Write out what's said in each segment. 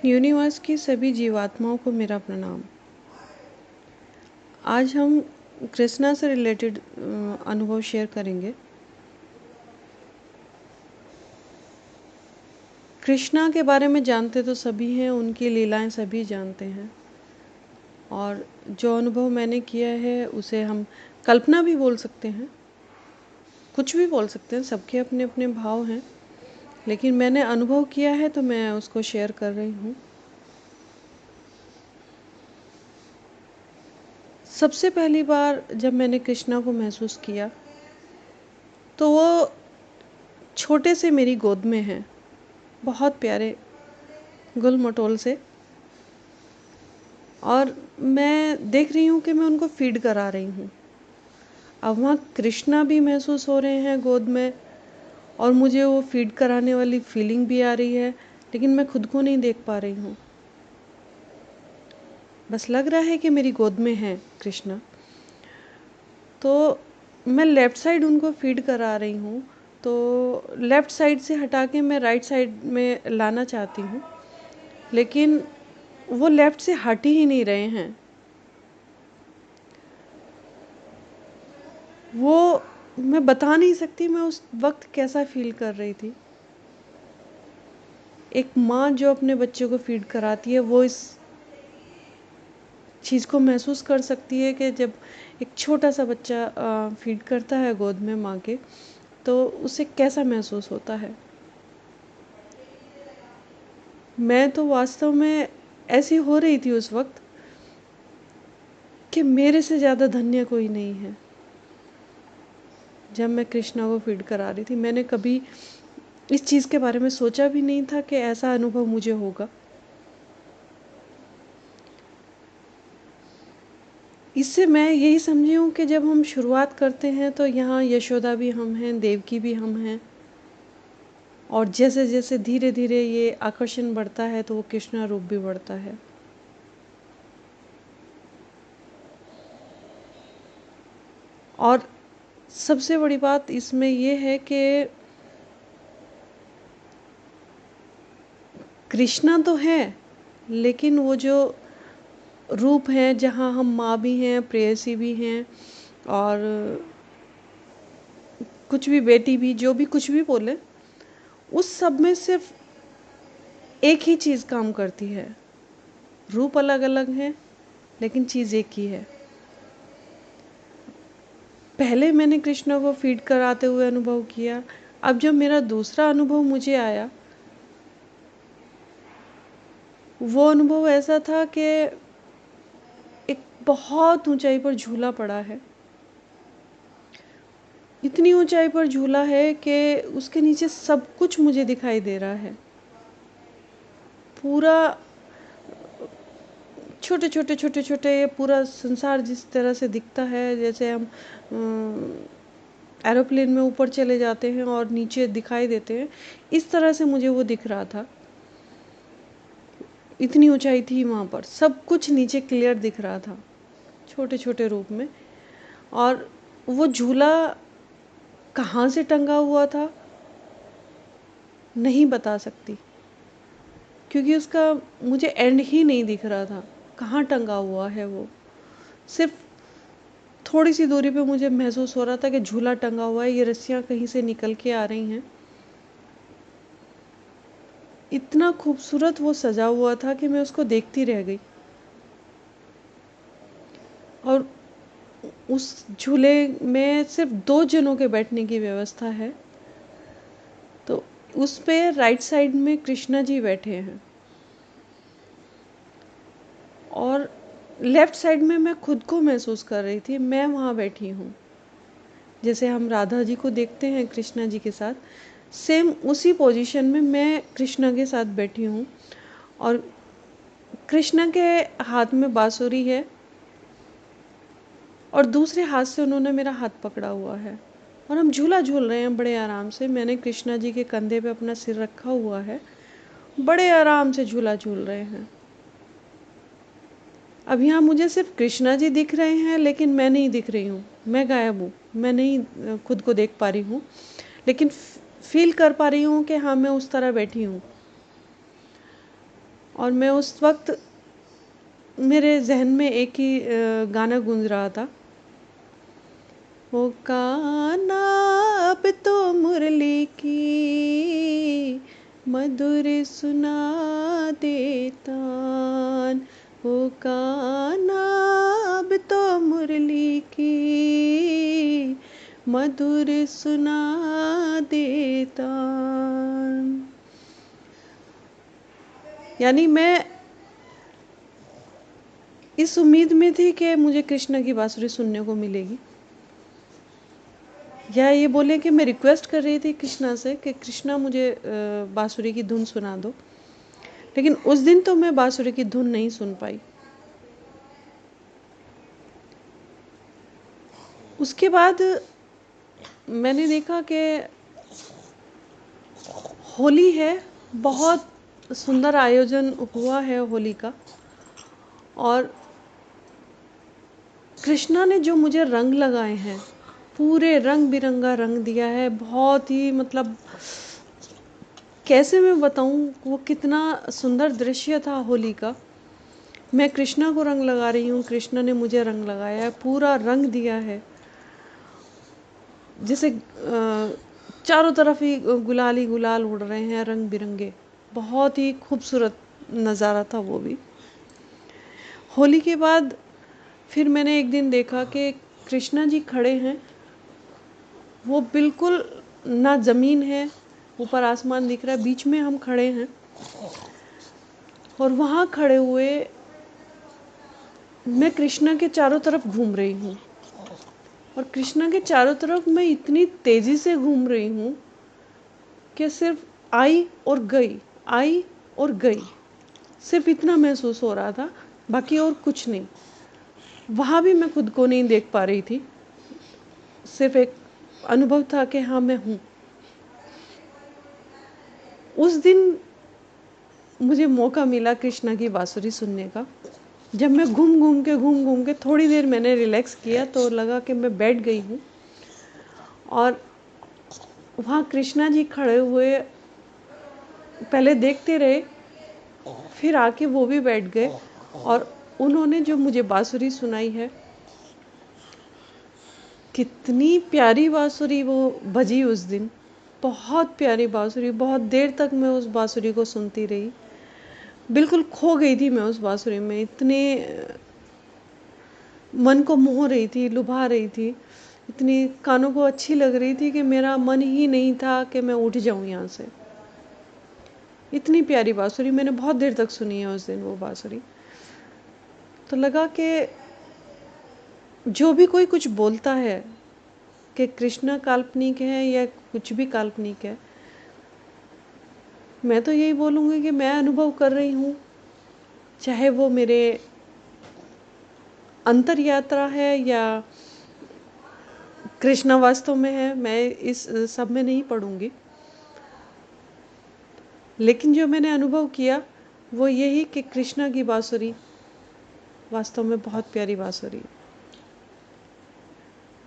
Universe की सभी जीवात्माओं को मेरा प्रणाम। आज हम कृष्णा से रिलेटेड अनुभव शेयर करेंगे। कृष्णा के बारे में जानते तो सभी हैं, उनकी लीलाएं सभी जानते हैं, और जो अनुभव मैंने किया है उसे हम कल्पना भी बोल सकते हैं, कुछ भी बोल सकते हैं, सबके अपने अपने भाव हैं, लेकिन मैंने अनुभव किया है तो मैं उसको शेयर कर रही हूँ। सबसे पहली बार जब मैंने कृष्णा को महसूस किया तो वो छोटे से मेरी गोद में हैं, बहुत प्यारे गुल मटोल से, और मैं देख रही हूँ कि मैं उनको फीड करा रही हूँ। अब वहाँ कृष्णा भी महसूस हो रहे हैं गोद में, और मुझे वो फीड कराने वाली फीलिंग भी आ रही है, लेकिन मैं खुद को नहीं देख पा रही हूँ। बस लग रहा है कि मेरी गोद में है कृष्णा। तो मैं लेफ़्ट साइड उनको फीड करा रही हूँ, तो लेफ़्ट साइड से हटा के मैं राइट साइड में लाना चाहती हूँ, लेकिन वो लेफ़्ट से हट ही नहीं रहे हैं। वो मैं बता नहीं सकती मैं उस वक़्त कैसा फ़ील कर रही थी। एक माँ जो अपने बच्चे को फ़ीड कराती है, वो इस चीज़ को महसूस कर सकती है कि जब एक छोटा-सा बच्चा फ़ीड करता है गोद में माँ के, तो उसे कैसा महसूस होता है। मैं तो वास्तव में ऐसी हो रही थी उस वक़्त कि मेरे से ज़्यादा धन्य कोई नहीं है। जब मैं कृष्णा को फ़ीड करा रही थी, मैंने कभी इस चीज़ के बारे में सोचा भी नहीं था कि ऐसा अनुभव मुझे होगा। इससे मैं यही समझी हूँ कि जब हम शुरुआत करते हैं तो यहाँ यशोदा भी हम हैं, देवकी भी हम हैं, और जैसे-जैसे धीरे-धीरे ये आकर्षण बढ़ता है तो वो कृष्णा रूप भी बढ़ता है। और सबसे बड़ी बात इसमें ये है कि कृष्णा तो है, लेकिन वो जो रूप है जहाँ हम माँ भी हैं, प्रेयसी भी हैं, और कुछ भी बेटी भी, जो भी कुछ भी बोले, उस सब में सिर्फ एक ही चीज़ काम करती है। रूप अलग-अलग हैं, लेकिन चीज़ एक ही है। पहले मैंने कृष्णा को फीड कराते हुए अनुभव किया, अब जब मेरा दूसरा अनुभव मुझे आया, वो अनुभव ऐसा था कि एक बहुत ऊंचाई पर झूला पड़ा है। इतनी ऊंचाई पर झूला है कि उसके नीचे सब कुछ मुझे दिखाई दे रहा है। पूरा छोटे-छोटे ये पूरा संसार जिस तरह से दिखता है, जैसे हम एरोप्लेन में ऊपर चले जाते हैं और नीचे दिखाई देते हैं, इस तरह से मुझे वो दिख रहा था। इतनी ऊंचाई थी वहाँ पर, सब कुछ नीचे क्लियर दिख रहा था, छोटे-छोटे रूप में। और वो झूला कहाँ से टंगा हुआ था, नहीं बता सकती, क्योंकि उसका मुझे एंड ही नहीं दिख रहा था, कहाँ टंगा हुआ है वो। सिर्फ थोड़ी सी दूरी पे मुझे महसूस हो रहा था कि झूला टंगा हुआ है, ये रस्सियाँ कहीं से निकल के आ रही हैं। इतना खूबसूरत वो सजा हुआ था कि मैं उसको देखती रह गई। और उस झूले में सिर्फ 2 जनों के बैठने की व्यवस्था है। तो उस पे राइट साइड में कृष्णा जी बैठे हैं, और लेफ्ट साइड में मैं खुद को महसूस कर रही थी, मैं वहाँ बैठी हूँ। जैसे हम राधा जी को देखते हैं कृष्णा जी के साथ, सेम उसी पोजीशन में मैं कृष्णा के साथ बैठी हूँ, और कृष्णा के हाथ में बांसुरी है, और दूसरे हाथ से उन्होंने मेरा हाथ पकड़ा हुआ है, और हम झूला झूल रहे हैं बड़े आराम से। मैंने कृष्णा जी के कंधे पे अपना सिर रखा हुआ है, बड़े आराम से झूला झूल रहे हैं। अब यहाँ मुझे सिर्फ कृष्णा जी दिख रहे हैं, लेकिन मैं नहीं दिख रही हूँ, मैं गायब हूँ, मैं नहीं खुद को देख पा रही हूँ, लेकिन फील कर पा रही हूँ कि हाँ, मैं उस तरह बैठी हूँ। और मैं उस वक्त मेरे जहन में एक ही गाना गूंज रहा था, ओ कान्हा अब तो मुरली की मधुर सुना देतान, ओ कान्हा अब तो मुरली की मधुर सुना देतान। यानी मैं इस उम्मीद में थी कि मुझे कृष्णा की बांसुरी सुनने को मिलेगी, या ये बोले कि मैं रिक्वेस्ट कर रही थी कृष्णा से कि कृष्णा मुझे बांसुरी की धुन सुना दो। लेकिन उस दिन तो मैं बांसुरी की धुन नहीं सुन पाई। उसके बाद मैंने देखा कि होली है, बहुत सुंदर आयोजन हुआ है होली का, और कृष्णा ने जो मुझे रंग लगाए हैं, पूरे रंग बिरंगा रंग दिया है। बहुत ही मतलब कैसे मैं बताऊं वो कितना सुंदर दृश्य था होली का। मैं कृष्णा को रंग लगा रही हूँ, कृष्णा ने मुझे रंग लगाया है, पूरा रंग दिया है। जैसे चारों तरफ ही गुलाल ही गुलाल उड़ रहे हैं, रंग बिरंगे। बहुत ही खूबसूरत नज़ारा था वो भी। होली के बाद फिर मैंने एक दिन देखा कि कृष्णा जी खड़े हैं, वो बिल्कुल ना ज़मीन है, ऊपर आसमान दिख रहा है, बीच में हम खड़े हैं। और वहाँ खड़े हुए मैं कृष्णा के चारों तरफ घूम रही हूँ, और कृष्णा के चारों तरफ मैं इतनी तेज़ी से घूम रही हूँ कि सिर्फ आई और गई, आई और गई, सिर्फ इतना महसूस हो रहा था, बाकी और कुछ नहीं। वहाँ भी मैं खुद को नहीं देख पा रही थी, सिर्फ एक अनुभव था कि हाँ मैं हूँ। उस दिन मुझे मौका मिला कृष्णा की बांसुरी सुनने का। जब मैं घूम घूम के थोड़ी देर मैंने रिलैक्स किया तो लगा कि मैं बैठ गई हूँ, और वहाँ कृष्णा जी खड़े हुए पहले देखते रहे, फिर आके वो भी बैठ गए, और उन्होंने जो मुझे बांसुरी सुनाई है, कितनी प्यारी बांसुरी वो बजी उस दिन। बहुत प्यारी बांसुरी, बहुत देर तक मैं उस बांसुरी को सुनती रही, बिल्कुल खो गई थी मैं उस बांसुरी में। इतने मन को मोह रही थी, लुभा रही थी, इतनी कानों को अच्छी लग रही थी कि मेरा मन ही नहीं था कि मैं उठ जाऊं यहाँ से। इतनी प्यारी बांसुरी मैंने बहुत देर तक सुनी है उस दिन वो बांसुरी। तो लगा कि जो भी कोई कुछ बोलता है कि कृष्णा काल्पनिक है या कुछ भी काल्पनिक है, मैं तो यही बोलूँगी कि मैं अनुभव कर रही हूँ, चाहे वो मेरे अंतर यात्रा है या कृष्णा वास्तव में है, मैं इस सब में नहीं पढ़ूंगी। लेकिन जो मैंने अनुभव किया वो यही कि कृष्णा की बांसुरी वास्तव में बहुत प्यारी बांसुरी,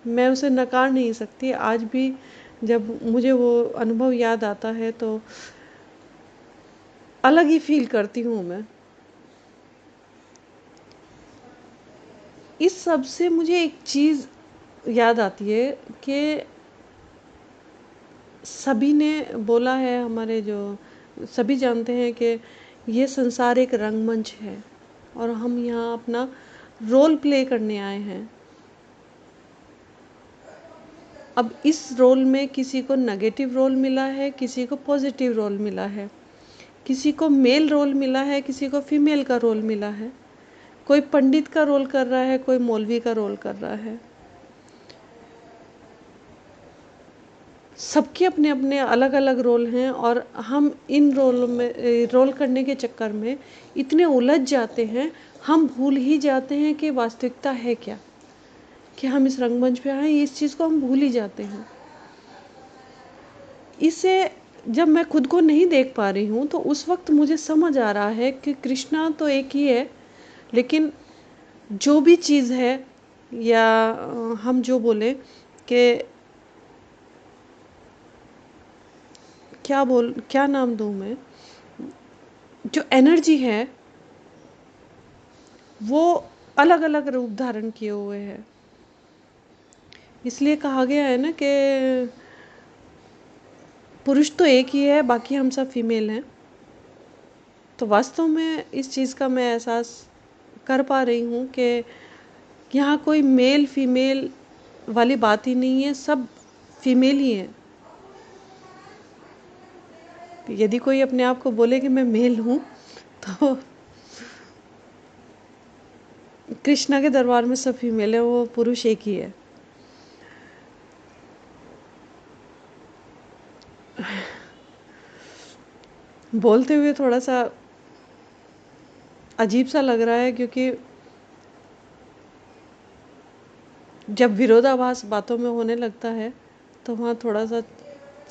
मैं उसे नकार नहीं सकती। आज भी जब मुझे वो अनुभव याद आता है तो अलग ही फील करती हूँ मैं। इस सब से मुझे एक चीज़ याद आती है कि सभी ने बोला है, हमारे जो सभी जानते हैं कि ये संसार एक रंगमंच है, और हम यहाँ अपना रोल प्ले करने आए हैं। अब इस रोल में किसी को नेगेटिव रोल मिला है, किसी को पॉजिटिव रोल मिला है, किसी को मेल रोल मिला है, किसी को फीमेल का रोल मिला है, कोई पंडित का रोल कर रहा है, कोई मौलवी का रोल कर रहा है। सबके अपने अपने अलग अलग रोल हैं, और हम इन रोल करने के चक्कर में इतने उलझ जाते हैं, हम भूल ही जाते हैं कि वास्तविकता है क्या, कि हम इस रंगमंच पे आए, इस चीज़ को हम भूल ही जाते हैं। इसे जब मैं खुद को नहीं देख पा रही हूँ तो उस वक्त मुझे समझ आ रहा है कि कृष्णा तो एक ही है, लेकिन जो भी चीज़ है, या हम जो बोले कि क्या नाम दूँ मैं, जो एनर्जी है वो अलग अलग रूप धारण किए हुए है। इसलिए कहा गया है ना कि पुरुष तो एक ही है, बाकी हम सब फीमेल हैं। तो वास्तव में इस चीज़ का मैं एहसास कर पा रही हूँ कि यहाँ कोई मेल फीमेल वाली बात ही नहीं है, सब फीमेल ही हैं। यदि कोई अपने आप को बोले कि मैं मेल हूँ, तो कृष्णा के दरबार में सब फीमेल है, वो पुरुष एक ही है। बोलते हुए थोड़ा सा अजीब सा लग रहा है, क्योंकि जब विरोधाभास बातों में होने लगता है तो वहाँ थोड़ा सा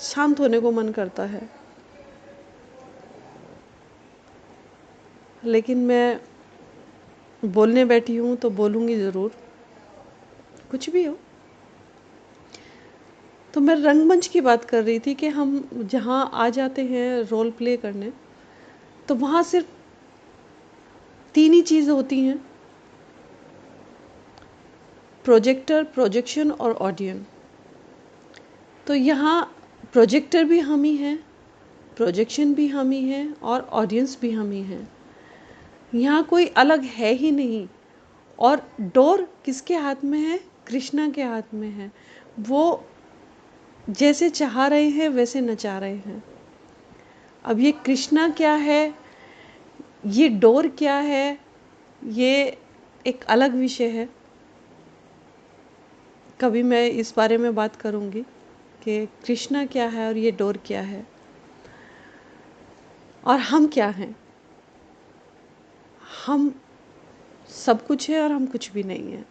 शांत होने को मन करता है। लेकिन मैं बोलने बैठी हूँ तो बोलूँगी ज़रूर, कुछ भी हो। तो मैं रंगमंच की बात कर रही थी कि हम जहाँ आ जाते हैं रोल प्ले करने, तो वहाँ सिर्फ 3 ही चीज़ होती हैं: प्रोजेक्टर, प्रोजेक्शन और ऑडियंस। तो यहाँ प्रोजेक्टर भी हम ही हैं, प्रोजेक्शन भी हम ही हैं और ऑडियंस भी हम ही हैं। यहाँ कोई अलग है ही नहीं। और डोर किसके हाथ में है? कृष्णा के हाथ में है। वो जैसे चाह रहे हैं वैसे नचा रहे हैं। अब ये कृष्णा क्या है, ये डोर क्या है, ये एक अलग विषय है। कभी मैं इस बारे में बात करूँगी कि कृष्णा क्या है और ये डोर क्या है और हम क्या हैं। हम सब कुछ है और हम कुछ भी नहीं है।